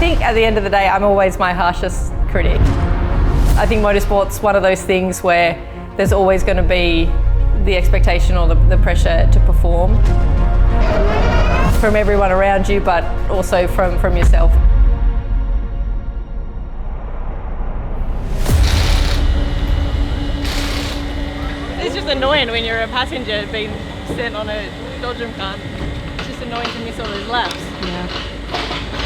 think at the end of the day, I'm always my harshest critic. I think motorsport's one of those things where there's always going to be the expectation or the pressure to perform from everyone around you, but also from yourself. It's just annoying when you're a passenger being sent on a Belgium car. It's just annoying to miss all those laps. Yeah.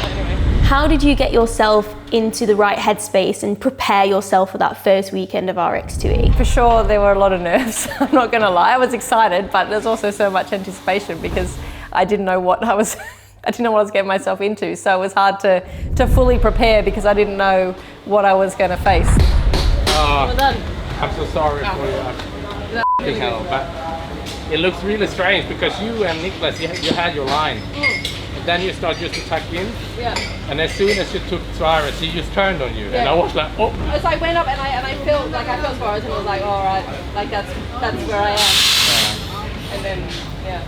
Anyway. How did you get yourself into the right headspace and prepare yourself for that first weekend of RX2e? For sure, there were a lot of nerves. I'm not going to lie. I was excited, but there's also so much anticipation because I didn't know what I was getting myself into. So it was hard to fully prepare because I didn't know what I was going to face. Well done. I'm so sorry for you. But it looks really strange because you and Nicholas, you had your line. And then you start just to tuck in. Yeah. And as soon as you took Suarez, he just turned on you. Yeah. And I was like, oh. It's like went up and I felt Suarez and I was like, all right, like that's where I am. Yeah. And then, yeah.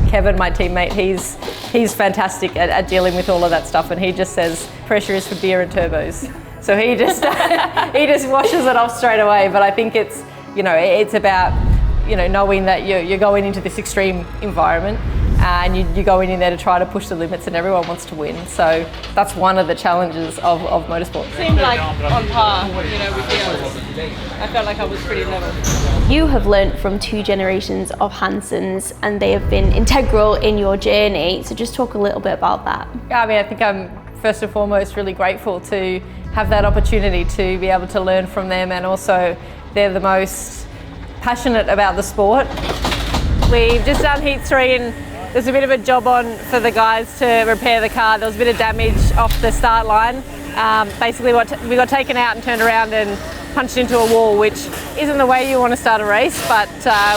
Kevin, my teammate, he's fantastic at dealing with all of that stuff, and he just says pressure is for beer and turbos. So he just he just washes it off straight away. But I think it's about knowing that you're going into this extreme environment and you're going in there to try to push the limits, and everyone wants to win. So that's one of the challenges of motorsport. It seemed like on par, with the others. I felt like I was pretty level. You have learnt from 2 generations of Hansons and they have been integral in your journey. So just talk a little bit about that. Yeah, I mean, I think I'm first and foremost really grateful to have that opportunity to be able to learn from them, and also they're the most passionate about the sport. We've just done heat 3 and there's a bit of a job on for the guys to repair the car. There was a bit of damage off the start line. Basically we got taken out and turned around and punched into a wall, which isn't the way you want to start a race, but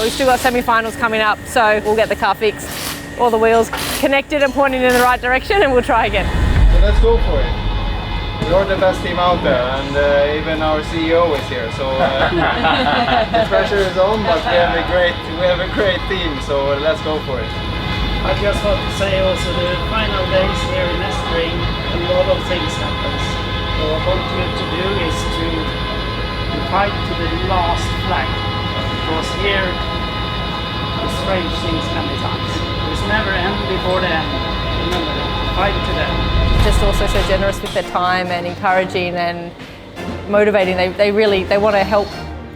we've still got semi-finals coming up, so we'll get the car fixed, all the wheels connected and pointing in the right direction, and we'll try again. So let's go for it. You're the best team out there, and even our CEO is here, so the pressure is on, but we have a great team, so let's go for it. I just want to say also the final days here in Estring, a lot of things happens. So what I want you to do is to fight to the last flag, because here the strange things can be done. There's never end before the end. Remember that. Fight to the end. Just also so generous with their time and encouraging and motivating. They want to help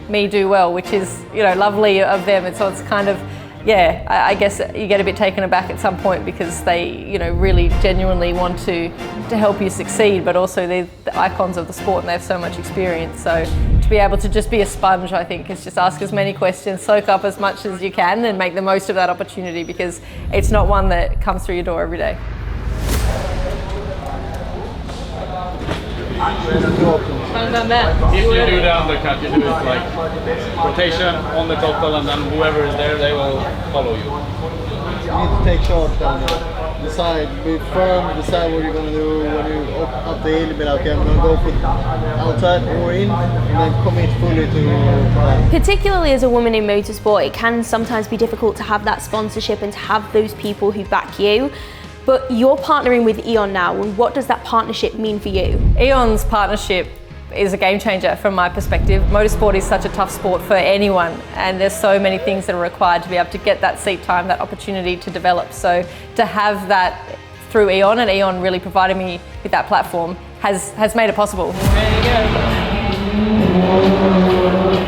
me do well, which is lovely of them. And so it's kind of, yeah, I guess you get a bit taken aback at some point because they really genuinely want to help you succeed, but also they're the icons of the sport and they have so much experience. So to be able to just be a sponge, I think, is just ask as many questions, soak up as much as you can, and make the most of that opportunity, because it's not one that comes through your door every day. If you do the undercut, you do it like rotation on the total, and then whoever is there, they will follow you. You need to take charge and decide, be firm, decide what you're going to do when you up the hill, be like, okay, I'm going to go for outside or in, and then commit fully to your plan. Particularly as a woman in motorsport, it can sometimes be difficult to have that sponsorship and to have those people who back you. But you're partnering with E.ON now, and what does that partnership mean for you? E.ON's partnership is a game changer from my perspective. Motorsport is such a tough sport for anyone, and there's so many things that are required to be able to get that seat time, that opportunity to develop. So to have that through E.ON, and E.ON really providing me with that platform, has made it possible. There you go.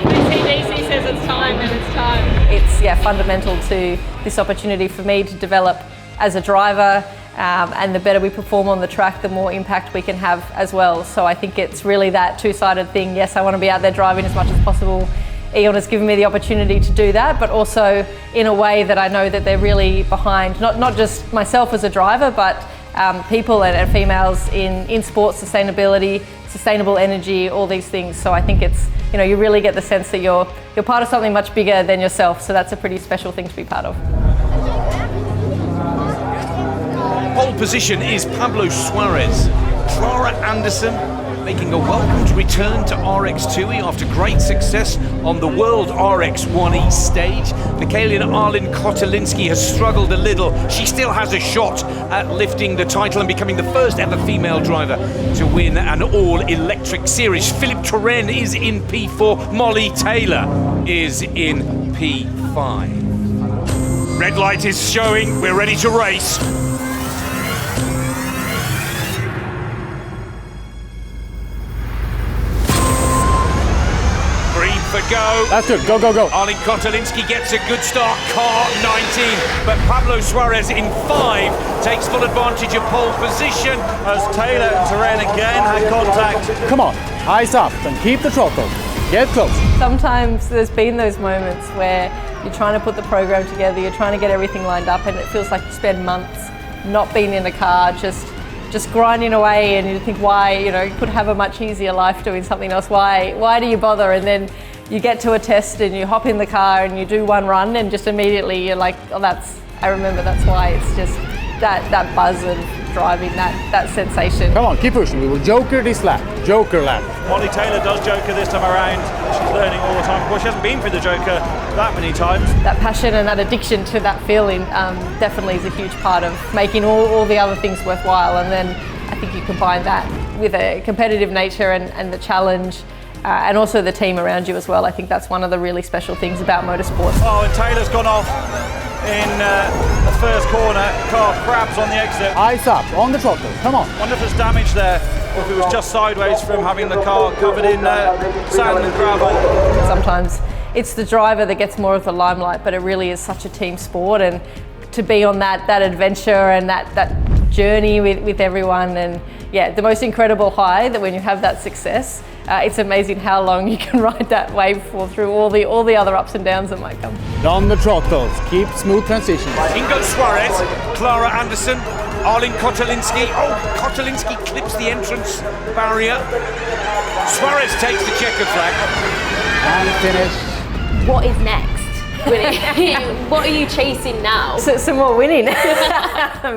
DC says it's time, and it's time. It's fundamental to this opportunity for me to develop as a driver, and the better we perform on the track, the more impact we can have as well. So I think it's really that two-sided thing. Yes, I want to be out there driving as much as possible. E.ON has given me the opportunity to do that, but also in a way that I know that they're really behind, not just myself as a driver, but people and females in sports, sustainability, sustainable energy, all these things. So I think it's, you really get the sense that you're part of something much bigger than yourself. So that's a pretty special thing to be part of. Pole position is Pablo Suarez. Clara Anderson making a welcomed return to RX2e after great success on the World RX1e stage. Michaela Arlin Kotelinski has struggled a little. She still has a shot at lifting the title and becoming the first ever female driver to win an all-electric series. Philip Turenne is in P4, Molly Taylor is in P5. Red light is showing, we're ready to race. Green for go. That's good, go, go, go. Arlin Kotelinski gets a good start, car 19, but Pablo Suarez in 5 takes full advantage of pole position. As Taylor and Turenne again had contact. Come on, eyes up and keep the throttle. Get close. Sometimes there's been those moments where you're trying to put the program together, you're trying to get everything lined up, and it feels like you spend months not being in a car, just grinding away, and you think, why, you know, you could have a much easier life doing something else. Why do you bother? And then you get to a test and you hop in the car and you do one run and just immediately you're like, oh, I remember that's why. It's just that buzz of driving, that sensation. Come on, keep pushing. We will joker this lap. Joker lap. Molly Taylor does joker this time around. She's learning all the time. Of course, she hasn't been through the joker that many times. That passion and that addiction to that feeling definitely is a huge part of making all the other things worthwhile. And then I think you combine that with a competitive nature and the challenge and also the team around you as well. I think that's one of the really special things about motorsport. Oh, and Taylor's gone off in the first corner. Car crabs on the exit. Eyes up, on the throttle, come on. Wonder if there's damage there, or if it was just sideways from having the car covered in sand and gravel. Sometimes it's the driver that gets more of the limelight, but it really is such a team sport, and to be on that adventure and that journey with everyone, and yeah, the most incredible high that when you have that success, it's amazing how long you can ride that wave through all the other ups and downs that might come. On the throttles, keep smooth transitions. Ingo Suarez, Clara Anderson, Arlin Kotelinski. Oh, Kotelinski clips the entrance barrier. Suarez takes the checker flag. And finish. What is next? What are you chasing now? Some more winning.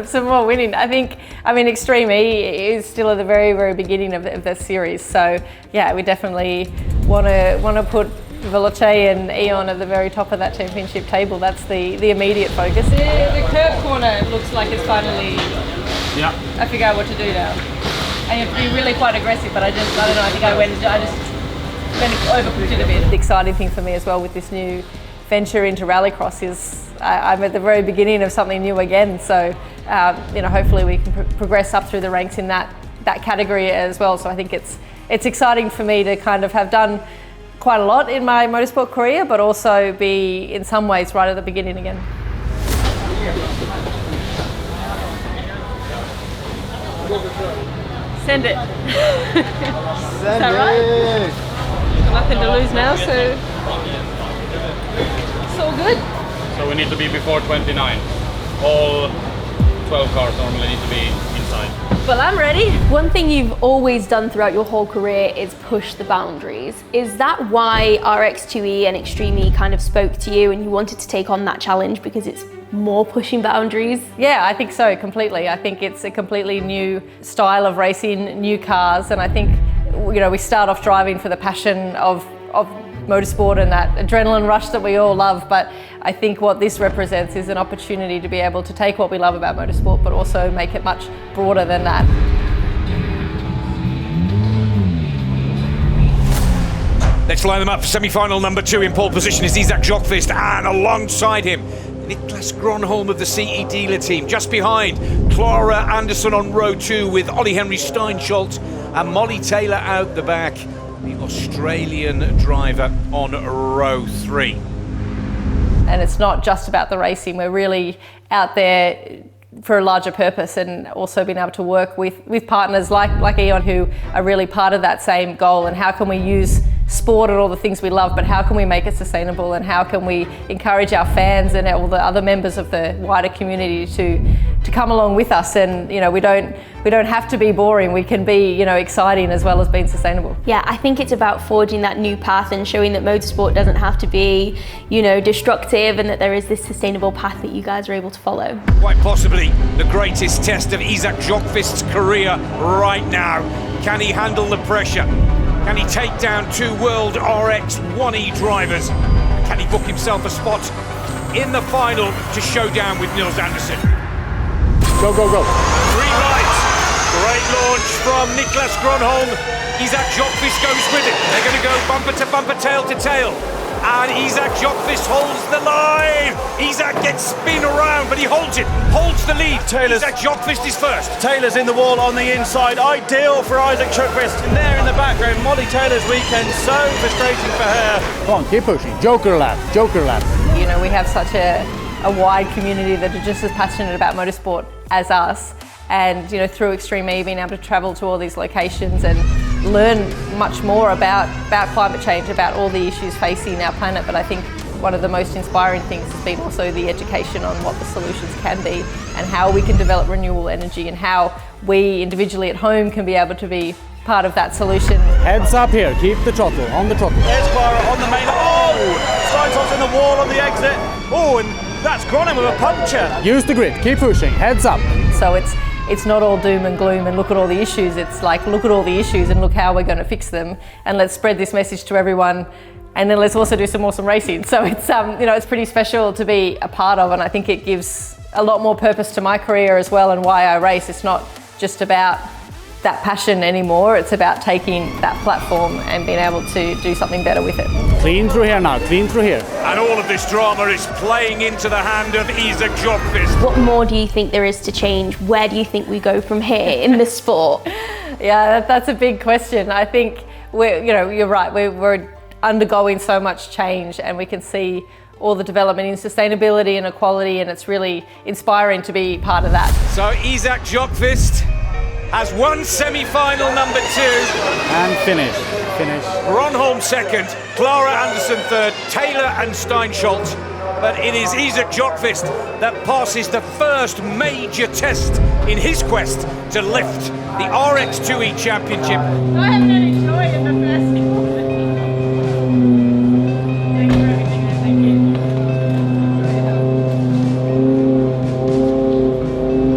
Some more winning. I mean, Extreme E is still at the very, very beginning of the series. So yeah, we definitely want to put Veloce and Eon at the very top of that championship table. That's the immediate focus. The curb corner looks like it's finally. Yeah. I figure out what to do now. And you have to be really quite aggressive, but I don't know. I think I just overcooked it a bit. The exciting thing for me as well with this new venture into rallycross is I'm at the very beginning of something new again. So you know, hopefully we can progress up through the ranks in that category as well. So I think it's exciting for me to kind of have done quite a lot in my motorsport career, but also be in some ways right at the beginning again. Send it. Is that right? Nothing to lose now, so it's all good. So we need to be before 29. All 12 cars normally need to be inside. Well, I'm ready. One thing you've always done throughout your whole career is push the boundaries. Is that why RX2e and Extreme E kind of spoke to you and you wanted to take on that challenge because it's more pushing boundaries? Yeah, I think so, completely. I think it's a completely new style of racing, new cars, and I think, you know, we start off driving for the passion of motorsport and that adrenaline rush that we all love, but I think what this represents is an opportunity to be able to take what we love about motorsport but also make it much broader than that. Let's line them up for semi-final number 2. In pole position is Isaac Jockfist, and alongside him Niklas Gronholm of the CE dealer team. Just behind, Clara Anderson on row 2 with Ollie Henry Steinschultz and Molly Taylor out the back, the Australian driver on row 3. And it's not just about the racing, we're really out there for a larger purpose, and also being able to work with partners like Eon who are really part of that same goal, and how can we use sport and all the things we love, but how can we make it sustainable, and how can we encourage our fans and all the other members of the wider community to come along with us. And you know, we don't have to be boring, we can be, you know, exciting as well as being sustainable. Yeah, I think it's about forging that new path and showing that motorsport doesn't have to be, you know, destructive, and that there is this sustainable path that you guys are able to follow. Quite possibly the greatest test of Isaac Jockfist's career right now. Can he handle the pressure? Can he take down 2 world RX2e drivers? Can he book himself a spot in the final to show down with Nils Andersen? Go, go, go. Green light. Great launch from Niklas Gronholm. Isaac Jokvist goes with it. They're going to go bumper to bumper, tail to tail. And Isaac Jokvist holds the line. Isaac gets spin around, but he holds it, holds the lead. Isaac Jokvist is first. Taylor's in the wall on the inside. Ideal for Isaac Jokvist. And there in the background, Molly Taylor's weekend, so frustrating for her. Come on, keep pushing. Joker lap, Joker lap. You know, we have such a wide community that are just as passionate about motorsport as us. And, you know, through Extreme E, being able to travel to all these locations and learn much more about climate change, about all the issues facing our planet. But I think one of the most inspiring things has been also the education on what the solutions can be and how we can develop renewable energy and how we individually at home can be able to be part of that solution. Heads up here, keep the throttle, on the throttle. There's Clara on the main. Oh! Steinsalt's in the wall on the exit. Oh, and that's Groningen with a puncture. Use the grid, keep pushing, heads up. So it's not all doom and gloom and look at all the issues. It's like, look at all the issues and look how we're going to fix them, and let's spread this message to everyone, and then let's also do some awesome racing. So it's you know, it's pretty special to be a part of, and I think it gives a lot more purpose to my career as well and why I race. It's not just about that passion anymore, it's about taking that platform and being able to do something better with it. Clean through here now, clean through here. And all of this drama is playing into the hand of Isaac Jokvist. What more do you think there is to change? Where do you think we go from here in this sport? Yeah, that's a big question. I think you're right, we're undergoing so much change, and we can see all the development in sustainability and equality, and it's really inspiring to be part of that. So Isaac Jokvist has won semi-final number 2. And finish. Gronholm second, Clara Andersen third, Taylor and Steinschult. But it is Isaac Jokvist that passes the first major test in his quest to lift the RX2e championship. I haven't had any joy in the first. Thank you for everything, thank you.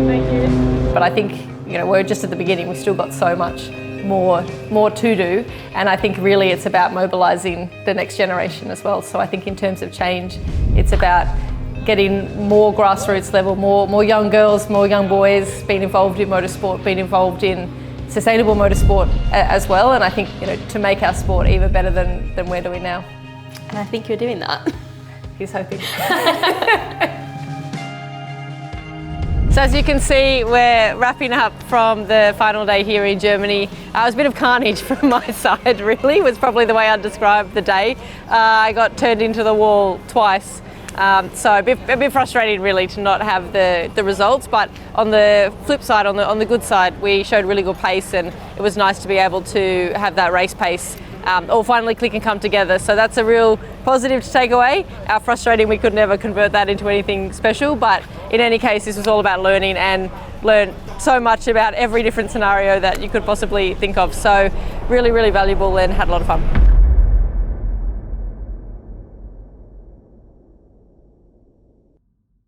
Thank you. But I think, you know, we're just at the beginning. We've still got so much more to do, and I think really it's about mobilising the next generation as well. So I think in terms of change, it's about getting more grassroots level, more young girls, more young boys being involved in motorsport, being involved in sustainable motorsport as well. And I think, you know, to make our sport even better than we're doing now. And I think you're doing that. He's hoping. So as you can see, we're wrapping up from the final day here in Germany. It was a bit of carnage from my side, really, was probably the way I'd describe the day. I got turned into the wall twice, so a bit frustrating really to not have the results, but on the flip side, on the good side, we showed really good pace, and it was nice to be able to have that race pace all finally click and come together. So that's a real positive to take away. Frustrating we could never convert that into anything special, but in any case this was all about learning, and learned so much about every different scenario that you could possibly think of. So really, really valuable and had a lot of fun.